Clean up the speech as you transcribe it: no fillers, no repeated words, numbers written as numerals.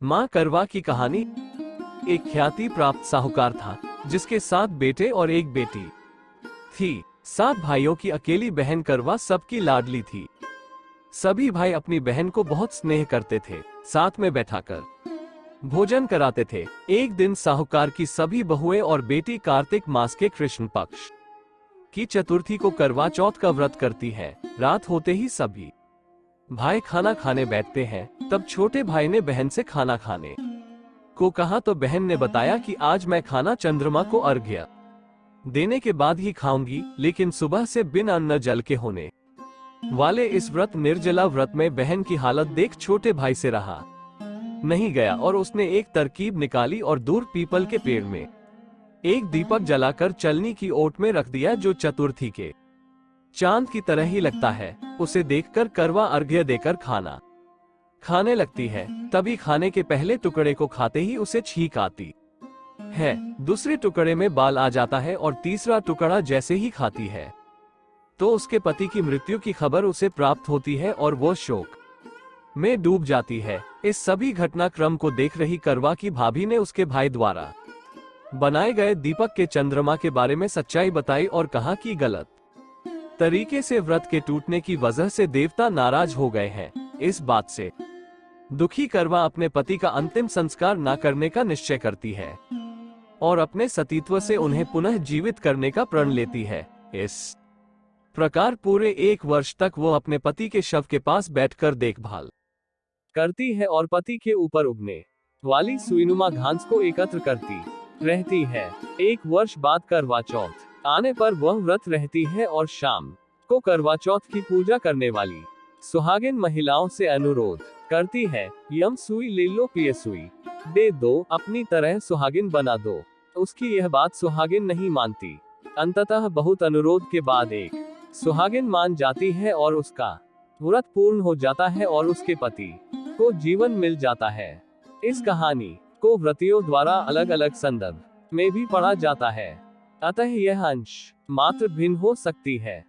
माँ करवा की कहानी। एक ख्याति प्राप्त साहूकार था जिसके 7 बेटे और एक बेटी थी। 7 भाइयों की अकेली बहन करवा सबकी लाडली थी। सभी भाई अपनी बहन को बहुत स्नेह करते थे, साथ में बैठाकर भोजन कराते थे। एक दिन साहूकार की सभी बहुएं और बेटी कार्तिक मास के कृष्ण पक्ष की चतुर्थी को करवा चौथ का व्रत करती है। रात होते ही सभी भाई खाना खाने बैठते हैं। तब छोटे भाई ने बहन से खाना खाने को कहा तो बहन ने बताया कि आज मैं खाना चंद्रमा को अर्घ्य देने के बाद ही खाऊंगी, लेकिन सुबह से बिना अन्न जल के होने वाले इस व्रत निर्जला व्रत में बहन की हालत देख छोटे भाई से रहा नहीं गया और उसने एक तरकीब निकाली और दूर पीपल के पेड़ में एक दीपक जलाकर चलनी की ओट में रख दिया, जो चतुर्थी के चांद की तरह ही लगता है। उसे देखकर करवा अर्घ्य देकर खाना खाने लगती है। तभी खाने के पहले टुकड़े को खाते ही उसे छींक आती है, दूसरे टुकड़े में बाल आ जाता है और तीसरा टुकड़ा जैसे ही खाती है तो उसके पति की मृत्यु की खबर उसे प्राप्त होती है और वो शोक में डूब जाती है। इस सभी घटनाक्रम को देख रही करवा की भाभी ने उसके भाई द्वारा बनाए गए दीपक के चंद्रमा के बारे में सच्चाई बताई और कहा कि गलत तरीके से व्रत के टूटने की वजह से देवता नाराज हो गए हैं। इस बात से दुखी करवा अपने पति का अंतिम संस्कार न करने का निश्चय करती है और अपने सतीत्व से उन्हें पुनः जीवित करने का प्रण लेती है। इस प्रकार पूरे 1 वर्ष तक वो अपने पति के शव के पास बैठकर देखभाल करती है और पति के ऊपर उगने वाली सुईनुमा घास को एकत्र करती रहती है। 1 वर्ष बाद करवा चौथ आने पर वह व्रत रहती है और शाम को करवा चौथ की पूजा करने वाली सुहागिन महिलाओं से अनुरोध करती है, यम सुई ले लो, प्रिय सुई दे दो, अपनी तरह सुहागिन बना दो। उसकी यह बात सुहागिन नहीं मानती। अंततः बहुत अनुरोध के बाद एक सुहागिन मान जाती है और उसका व्रत पूर्ण हो जाता है और उसके पति को जीवन मिल जाता है। इस कहानी को व्रतियों द्वारा अलग अलग संदर्भ में भी पढ़ा जाता है, अतः यह अंश मात्र भिन्न हो सकती है।